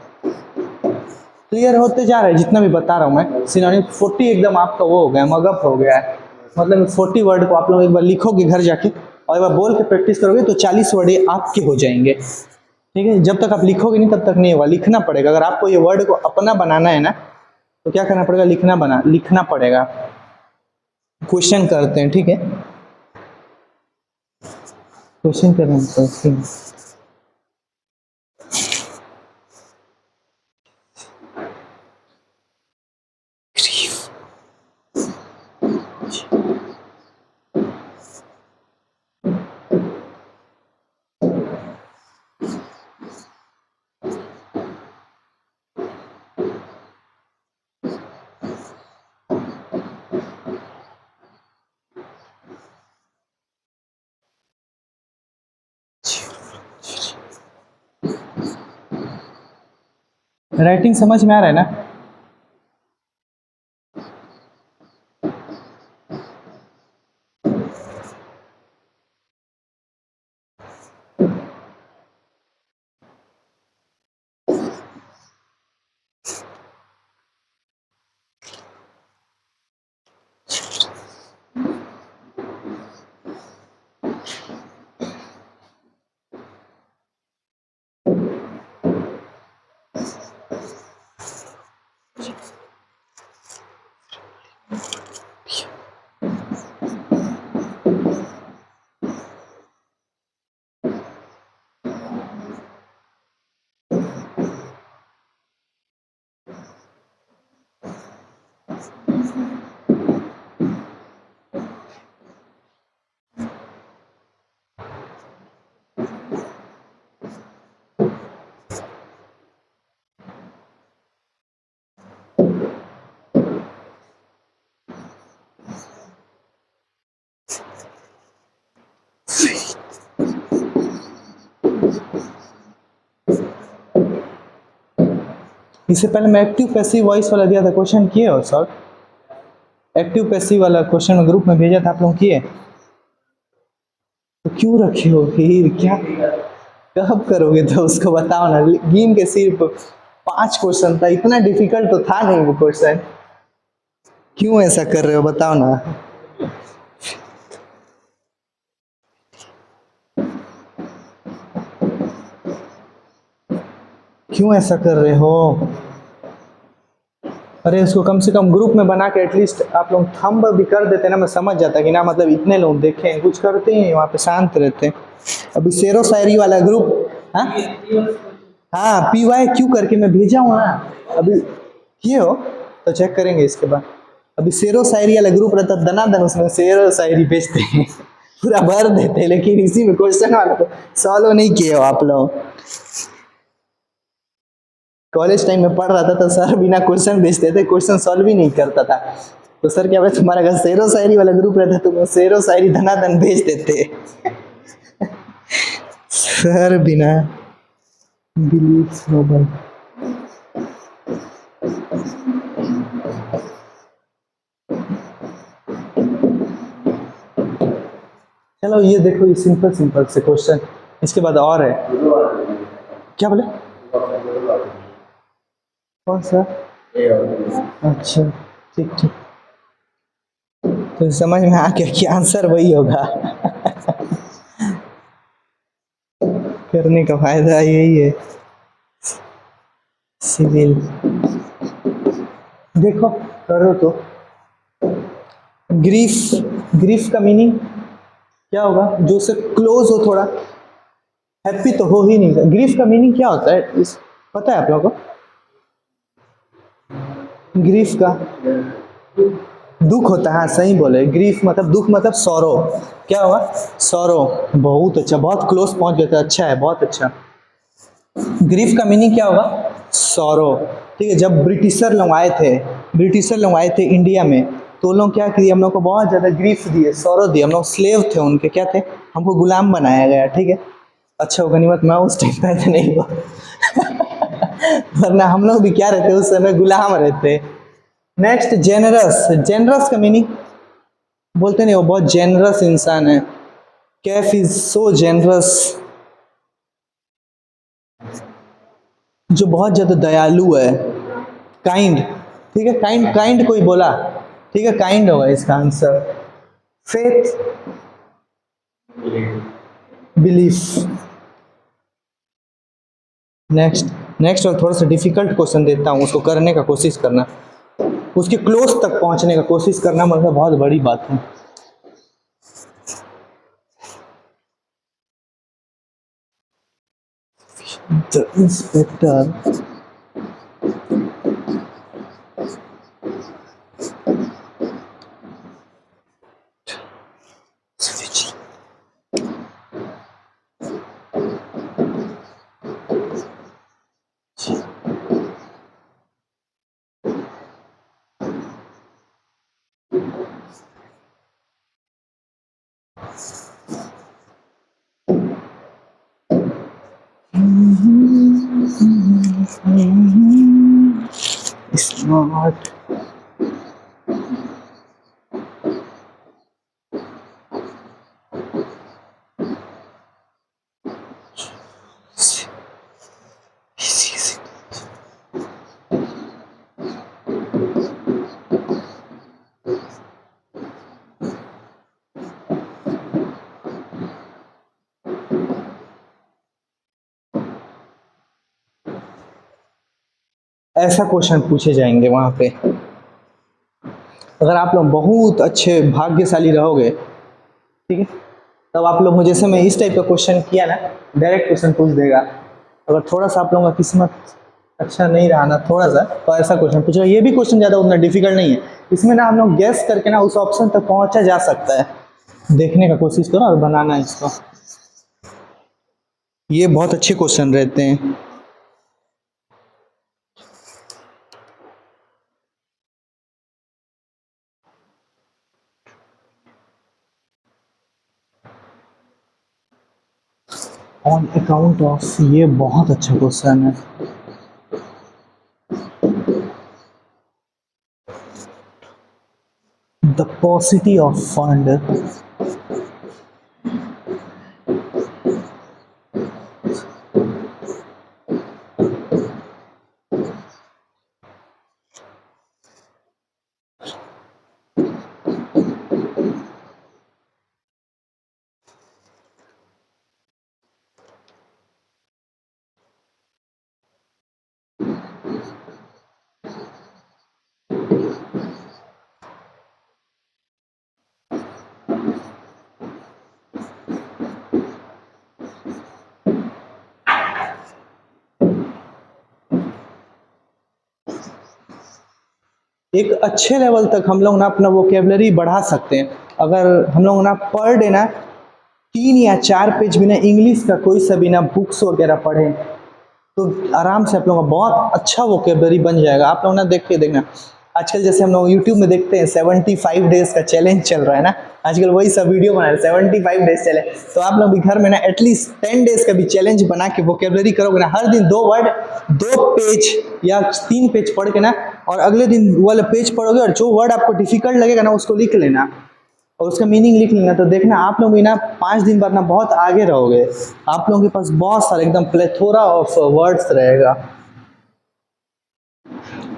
क्लियर होते जा रहा है जितना भी बता रहा हूँ मैं। सिनोनिम 40 एकदम आपका वो हो गया, मगअप हो गया है। मतलब 40 वर्ड को आप लोग एक बार लिखोगे घर जाके और एक बार बोल के प्रैक्टिस करोगे तो 40 वर्ड ये आपके हो जाएंगे, ठीक है। जब तक आप लिखोगे नहीं तब तक नहीं होगा, लिखना पड़ेगा। अगर आपको ये वर्ड को अपना बनाना है ना, तो क्या करना पड़ेगा, लिखना पड़ेगा। क्वेश्चन करते हैं, ठीक है, क्वेश्चन करना पड़ता है। राइटिंग समझ में आ रहा है ना? इससे पहले मैं एक्टिव पैसिव वॉइस वाला दिया था, क्वेश्चन किए हो सर? एक्टिव पैसिव वाला क्वेश्चन में ग्रुप में भेजा था, आप लोग किए? तो क्यों रखे हो फिर? क्या कब करोगे? तो उसको बताओ ना। गिन के सिर्फ 5 क्वेश्चन था, इतना डिफिकल्ट तो था नहीं वो क्वेश्चन। क्यों ऐसा कर रहे हो बताओ ना। क्यों ऐसा कर रहे हो? अरे उसको कम से कम ग्रुप में बना के एटलीस्ट आप लोग थंब भी कर देते ना, मैं समझ जाता कि ना मतलब इतने लोग देखें, कुछ करते ही नहीं वहाँ पे, शांत रहते हैं। अभी शेरो शायरी वाला ग्रुप, हाँ हाँ PYQ करके मैं भेजा हूँ ना, अभी किए हो तो चेक करेंगे इसके बाद। अभी शेरो शायरी वाला ग्रुप रहता दनादन, उसमें शेरो शायरी भेजते हैं पूरा भर देते हैं, लेकिन इसी में क्वेश्चन वाला को सॉल्व नहीं किए हो आप लोग। कॉलेज टाइम में पढ़ रहा था तो सर बिना क्वेश्चन भेजते थे, क्वेश्चन सॉल्व ही नहीं करता था। तो सर क्या बोले, तुम्हारा अगर शेरो शायरी वाला ग्रुप रहता तो शेरो शायरी धनाधन भेज देते सर बिना बिलीव। चलो ये देखो, ये सिंपल सिंपल से क्वेश्चन, इसके बाद और है। क्या बोले? कौन सा? अच्छा ठीक ठीक, तो समझ में आ गया कि आंसर वही होगा करने का फायदा यही है। सिविल देखो, करो तो। ग्रीफ, ग्रीफ का मीनिंग क्या होगा? जो से क्लोज हो थोड़ा, हैप्पी तो हो ही नहीं। ग्रीफ का मीनिंग क्या होता है पता है आप लोगों को? ग्रीफ का दुख होता है, हाँ सही बोले। ग्रीफ मतलब दुख, मतलब सौरो। क्या होगा? सौरो। बहुत अच्छा, बहुत क्लोज पहुंच गए थे, अच्छा है, बहुत अच्छा। ग्रीफ का मीनिंग क्या होगा? सौरो। ठीक है, जब ब्रिटिशर लोग आए थे, ब्रिटिशर लोग आए थे इंडिया में, तो लोग क्या किए, हम लोग को बहुत ज़्यादा ग्रीफ दिए, सौरो दिए। हम लोग स्लेव थे उनके, क्या थे, हमको गुलाम बनाया गया। ठीक है, अच्छा हो गनीमत मैं उस टाइम पैदा नहीं हुआ वरना हम लोग भी क्या रहते, उस समय गुलाम रहते। Next, generous. जेनरस का मीनिंग बोलते नहीं, वो बहुत जेनरस इंसान है। कैफ इज सो जेनरस, जो बहुत ज्यादा दयालु है। काइंड, ठीक है, काइंड, काइंड कोई बोला, ठीक है, काइंड होगा इसका answer. Faith, belief. Next, next और थोड़ा सा डिफिकल्ट क्वेश्चन देता हूँ, उसको करने का कोशिश करना, उसके क्लोज तक पहुंचने का कोशिश करना, मतलब बहुत बड़ी बात है। The inspector smart. ऐसा क्वेश्चन पूछे जाएंगे वहां पे। अगर आप लोग बहुत अच्छे भाग्यशाली रहोगे, ठीक है, तब आप लोग मुझे, जैसे मैं इस टाइप का क्वेश्चन किया ना, डायरेक्ट क्वेश्चन पूछ देगा। अगर थोड़ा सा आप लोगों का किस्मत अच्छा नहीं रहा ना, थोड़ा सा, तो ऐसा क्वेश्चन पूछेगा। ये भी क्वेश्चन ज़्यादा उतना डिफिकल्ट नहीं है, इसमें ना हम लोग गैस करके ना उस ऑप्शन तक पहुंचा जा सकता है। देखने का कोशिश करो और बनाना इसको। ये बहुत अच्छे क्वेश्चन रहते हैं। ऑन अकाउंट ऑफ, ये बहुत अच्छा क्वेश्चन है। paucity of fund. एक अच्छे लेवल तक हम लोग ना अपना वोकेबलरी बढ़ा सकते हैं अगर हम लोग ना पर डे ना 3 या 4 पेज भी ना इंग्लिश का कोई सा भी ना बुक्स वगैरह पढ़ें तो आराम से आप लोगों का बहुत अच्छा वोकेबलरी बन जाएगा। आप लोग ना देख के देखना, आजकल जैसे हम लोग यूट्यूब में देखते हैं 75 डेज का चैलेंज चल रहा है ना, आजकल वही सब वीडियो बना रहे हैं 75 डेज चैलेंज। तो आप लोग भी घर में ना एटलीस्ट 10 डेज का भी चैलेंज बना के वोकेबलरी करोगे ना, हर दिन 2 वर्ड 2 पेज या 3 पेज पढ़ के ना, और अगले दिन वाला पेज पढ़ोगे और जो वर्ड आपको डिफिकल्ट लगेगा ना उसको लिख लेना और उसका मीनिंग लिख लेना। तो देखना आप लोग भी ना 5 दिन बाद ना बहुत आगे रहोगे, आप लोगों के पास बहुत सारे एकदम प्लेथोरा ऑफ वर्ड्स रहेगा।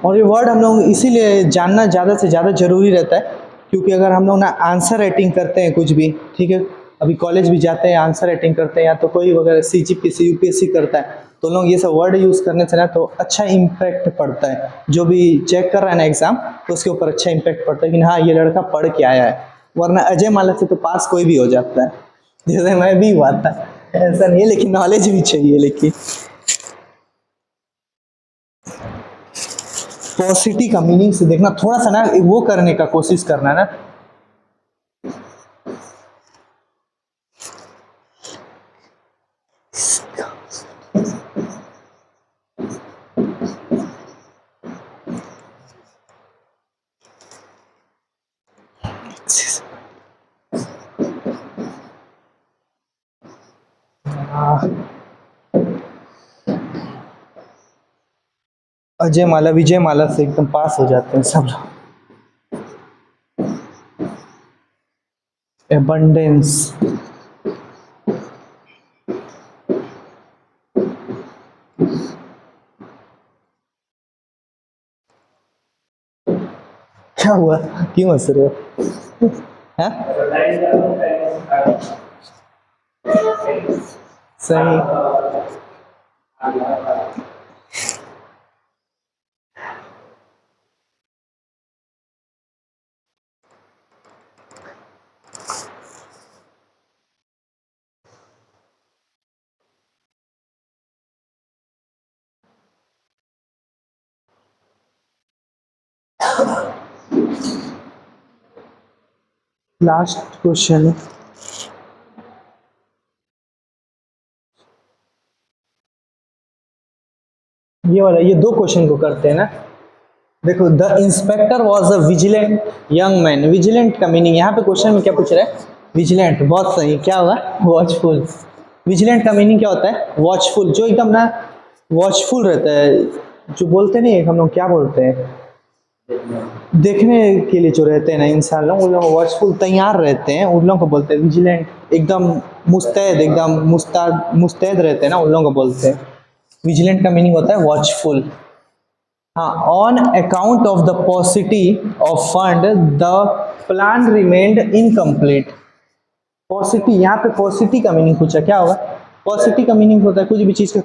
और ये वर्ड हम लोग इसीलिए जानना ज़्यादा से ज़्यादा ज़रूरी रहता है क्योंकि अगर हम लोग ना आंसर राइटिंग करते हैं कुछ भी, ठीक है, अभी कॉलेज भी जाते हैं आंसर राइटिंग करते हैं या तो कोई वगैरह CGPC UPSC करता है तो लोग ये सब वर्ड यूज़ करने से ना तो अच्छा इम्पैक्ट पड़ता है, जो भी चेक कर रहा है ना एग्जाम तो उसके ऊपर अच्छा इम्पैक्ट पड़ता है कि हाँ ये लड़का पढ़ के आया है। वरना अजय माला से तो पास कोई भी हो जाता है, जैसे मैं भी हुआ था, ऐसा नहीं है, लेकिन नॉलेज भी चाहिए। लेकिन पॉसिटी का मीनिंग से देखना, थोड़ा सा ना वो करने का कोशिश करना ना, अजय माला विजय माला से एकदम पास हो जाते हैं सब लोग। एबंडेंस, क्या हुआ, क्यों हंस रहे हो? हाँ? सही। लास्ट क्वेश्चन, ये वाला, ये 2 क्वेश्चन को करते हैं ना। देखो, the inspector was a vigilant young man. Vigilant का मीनिंग यहाँ पे क्वेश्चन में क्या पूछ रहा है? विजिलेंट, बहुत सही। क्या होगा? वॉचफुल। विजिलेंट का मीनिंग क्या होता है? वॉचफुल, जो एकदम ना वॉचफुल रहता है, जो बोलते नहीं हम लोग, क्या बोलते हैं, देखने के लिए जो रहते हैं ना इंसान लोग, उन लोग वॉचफुल, तैयार रहते हैं, उन लोगों को बोलते हैं विजिलेंट। एकदम मुस्तैद, एकदम मुस्तैद रहते हैं ना, उन लोगों को बोलते हैं। विजिलेंट का मीनिंग होता है वॉचफुल। हाँ, on account of the पॉसिटी of fund the plan remained incomplete. पॉसिटी, यहाँ पे पॉसिटी का मीनिंग पूछा, क्या होगा? पॉसिटी का मीनिंग होता है कुछ भी चीज़ का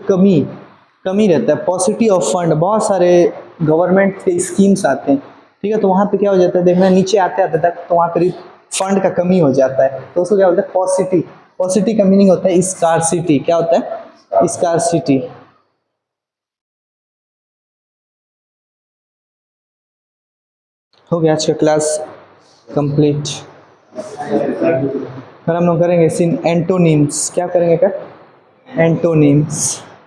कमी रहता है। पॉसिटी ऑफ फंड, बहुत सारे गवर्नमेंट के स्कीम्स आते हैं, ठीक है, तो वहाँ पे क्या हो जाता है, देखना नीचे आते आते तक तो वहाँ पे फंड का कमी हो जाता है, तो उसको क्या बोलते हैं? पॉसिटी। पॉसिटी का मीनिंग होता है स्कार्सिटी। क्या होता है? स्कार्सिटी। हो गया आज का क्लास कंप्लीट। फिर हम लोग करेंगे एंटोनिम्स। क्या करेंगे? क्या एंटोनिम्स?